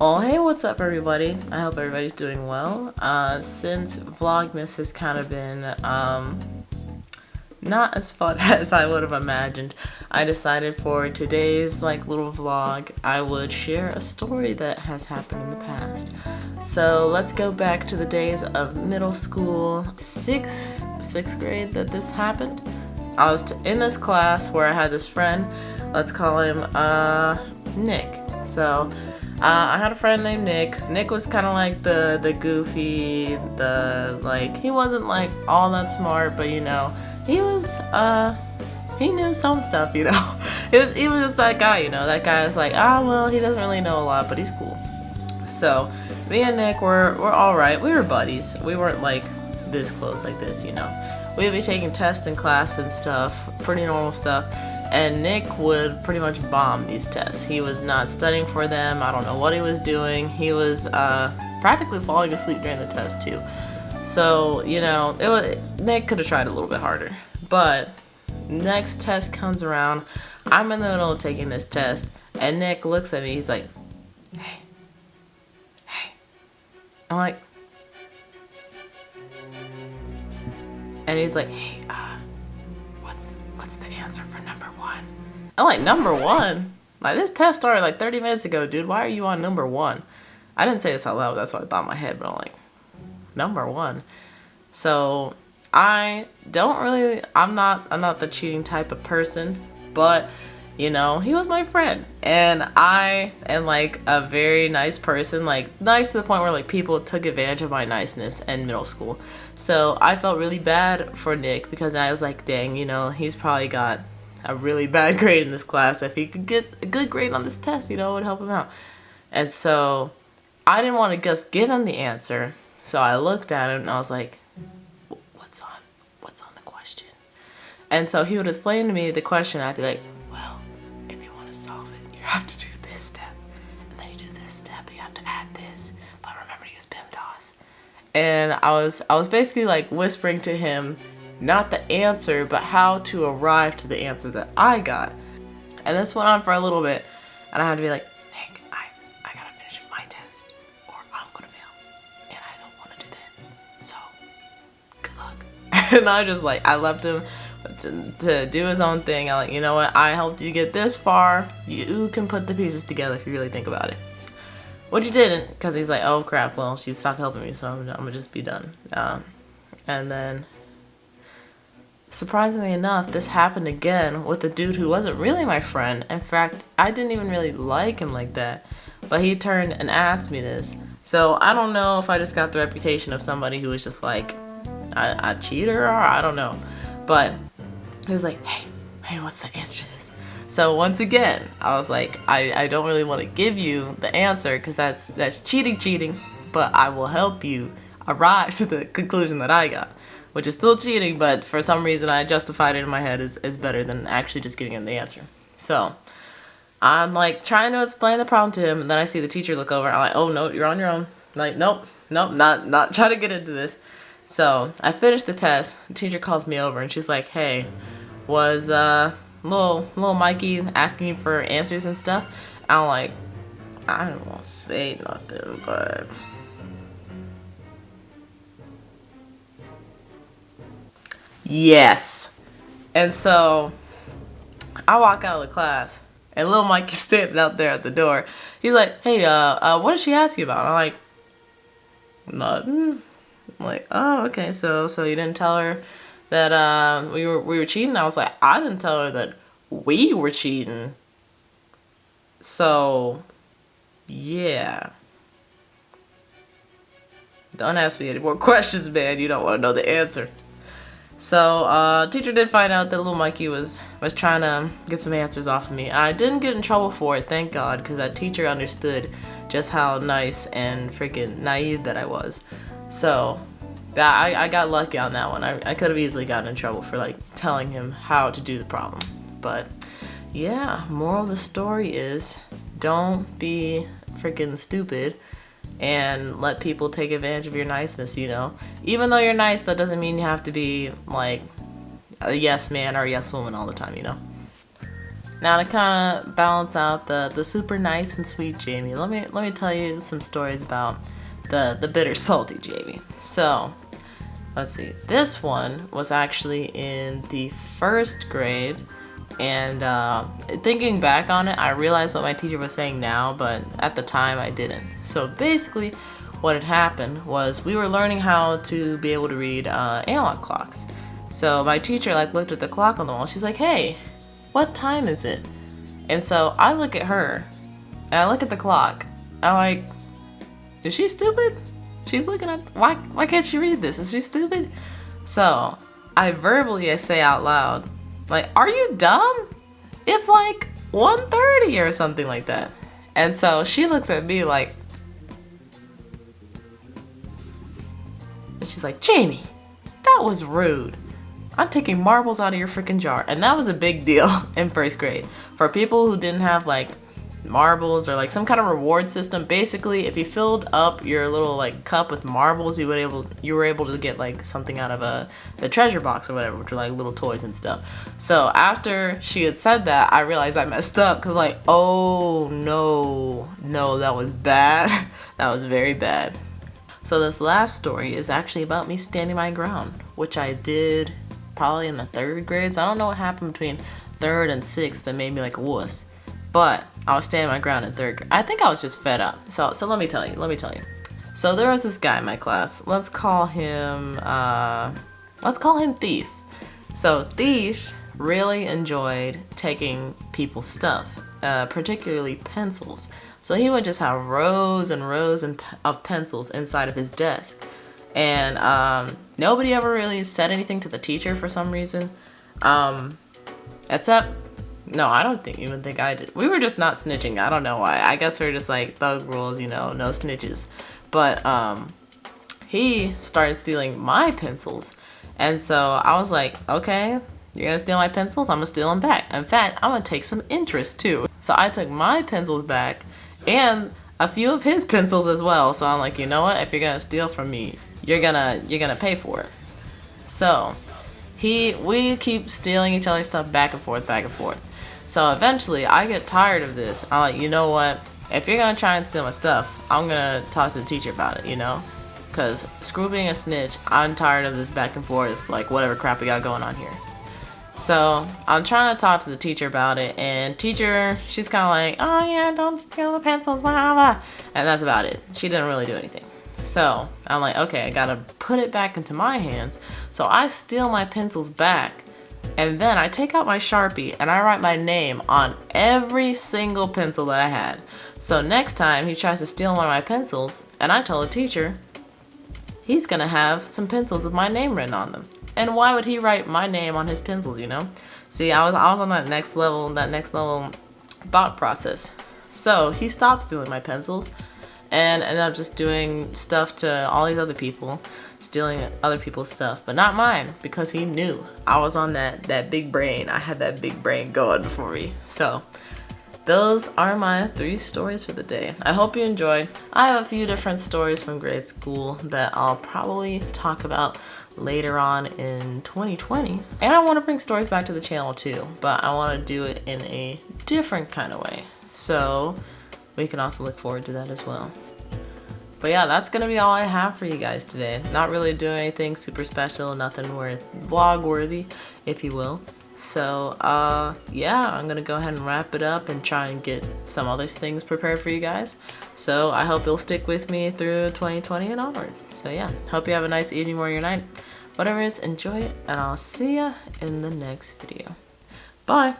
Oh, hey, what's up, everybody? I hope everybody's doing well. Since Vlogmas has kind of been not as fun as I would have imagined, I decided for today's little vlog, I would share a story that has happened in the past. So let's go back to the days of middle school, sixth grade that this happened. I was in this class where I had this friend. Let's call him Nick. So I had a friend named Nick. Nick was kind of like the goofy, he wasn't all that smart, but he was he knew some stuff, he was just that guy, that guy is well, he doesn't really know a lot, but he's cool. So me and Nick were all right. We were buddies. We weren't this close like this, We'd be taking tests in class and stuff, pretty normal stuff. And Nick would pretty much bomb these tests. He was not studying for them. I don't know what he was doing. He was practically falling asleep during the test too. So, Nick could have tried a little bit harder. But next test comes around. I'm in the middle of taking this test. And Nick looks at me. He's like, hey. I'm like, and he's like, hey, what's the answer for number 1? I'm like, number 1? This test started 30 minutes ago, dude. Why are you on number 1? I didn't say this out loud. That's what I thought in my head, but I'm like, number 1. So I'm not the cheating type of person, but he was my friend, and I am a very nice person, nice to the point where people took advantage of my niceness in middle school. So I felt really bad for Nick because I was like, dang, he's probably got a really bad grade in this class. If he could get a good grade on this test, it would help him out. And so I didn't want to just give him the answer. So I looked at him and I was like, what's on the question? And so he would explain to me the question. I'd be like, well, if you want to solve it, you have to do this step. And then you do this step, you have to add this. But remember to use PEMDAS. And I was basically whispering to him, not the answer, but how to arrive to the answer that I got. And this went on for a little bit. And I had to be like, Nick, I gotta finish my test or I'm gonna fail. And I don't want to do that. So, good luck. And I left him to do his own thing. I'm like, you know what? I helped you get this far. You can put the pieces together if you really think about it. Which he didn't, because he's like, oh crap, well, she stopped helping me, so I'm gonna just be done. And then, surprisingly enough, this happened again with a dude who wasn't really my friend. In fact, I didn't even really like him like that. But he turned and asked me this. So I don't know if I just got the reputation of somebody who was just a cheater, or I don't know. But he was like, hey, what's the answer to this? So once again, I was like, I don't really want to give you the answer because that's cheating, but I will help you arrive to the conclusion that I got, which is still cheating, but for some reason I justified it in my head as better than actually just giving him the answer. So I'm trying to explain the problem to him, and then I see the teacher look over. I'm like, oh no, you're on your own. Nope, not trying to get into this. So I finished the test. The teacher calls me over and she's like, hey, was little Mikey asking you for answers and stuff? And I'm like, I don't want to say nothing, but yes. And so I walk out of the class and little Mikey's standing out there at the door. He's like, hey, what did she ask you about? I'm like, nothing. I'm like, oh, okay, so you didn't tell her that we were cheating? I was like, I didn't tell her that we were cheating. So yeah. Don't ask me any more questions, man. You don't want to know the answer. So teacher did find out that little Mikey was trying to get some answers off of me. I didn't get in trouble for it, thank God, because that teacher understood just how nice and freaking naive that I was. So I got lucky on that one. I could have easily gotten in trouble for telling him how to do the problem. But yeah, moral of the story is don't be freaking stupid and let people take advantage of your niceness, Even though you're nice, that doesn't mean you have to be a yes man or a yes woman all the time, Now to kind of balance out the super nice and sweet Jamie, let me tell you some stories about the bitter salty Jamie. So let's see. This one was actually in the 1st grade, and thinking back on it, I realized what my teacher was saying now, but at the time I didn't. So basically, what had happened was we were learning how to be able to read analog clocks. So my teacher like looked at the clock on the wall. She's like, "Hey, what time is it?" And so I look at her, and I look at the clock. I'm like, is she stupid? She's looking at, why can't she read this? Is she stupid? So I say out loud, like, "Are you dumb? It's like 1:30 or something like that." And so she looks at me like, and she's like, "Jamie, that was rude. I'm taking marbles out of your freaking jar." And that was a big deal in 1st grade. For people who didn't have like marbles or like some kind of reward system, basically if you filled up your little like cup with marbles, you were able to get like something out of the treasure box or whatever, which are like little toys and stuff. So after she had said that, I realized I messed up, because like, oh no, that was bad. That was very bad. So this last story is actually about me standing my ground, which I did probably in the 3rd grade. So I don't know what happened between 3rd and 6th that made me like a wuss, but I was standing my ground in 3rd grade. I think I was just fed up. So let me tell you. So there was this guy in my class. Let's call him Thief. So Thief really enjoyed taking people's stuff, particularly pencils. So he would just have rows and rows of pencils inside of his desk. And nobody ever really said anything to the teacher for some reason. Except, no, I don't even think I did. We were just not snitching. I don't know why. I guess we were just like thug rules, no snitches. But he started stealing my pencils. And so I was like, okay, you're gonna steal my pencils? I'm gonna steal them back. In fact, I'm gonna take some interest too. So I took my pencils back and a few of his pencils as well. So I'm like, you know what? If you're gonna steal from me, you're gonna pay for it. So we keep stealing each other's stuff back and forth. So eventually I get tired of this. I'm like, you know what? If you're gonna try and steal my stuff, I'm gonna talk to the teacher about it, Cause screw being a snitch, I'm tired of this back and forth, like whatever crap we got going on here. So I'm trying to talk to the teacher about it, and teacher, she's kind of like, "Oh yeah, don't steal the pencils, blah, blah." And that's about it. She didn't really do anything. So I'm like, okay, I gotta put it back into my hands. So I steal my pencils back, and then I take out my Sharpie and I write my name on every single pencil that I had. So next time he tries to steal one of my pencils, and I tell the teacher, he's gonna have some pencils with my name written on them. And why would he write my name on his pencils, See, I was on that next level thought process. So he stopped stealing my pencils and ended up just doing stuff to all these other people, stealing other people's stuff, but not mine, because he knew I was on that big brain. I had that big brain going for me. So those are my 3 stories for the day. I hope you enjoyed. I have a few different stories from grade school that I'll probably talk about later on in 2020. And I want to bring stories back to the channel too, but I want to do it in a different kind of way. So we can also look forward to that as well. But yeah, that's gonna be all I have for you guys today. Not really doing anything super special, nothing vlog worthy, if you will. So yeah, I'm gonna go ahead and wrap it up and try and get some other things prepared for you guys. So I hope you'll stick with me through 2020 and onward. So yeah, hope you have a nice evening, morning, or night. Whatever it is, enjoy it, and I'll see ya in the next video. Bye.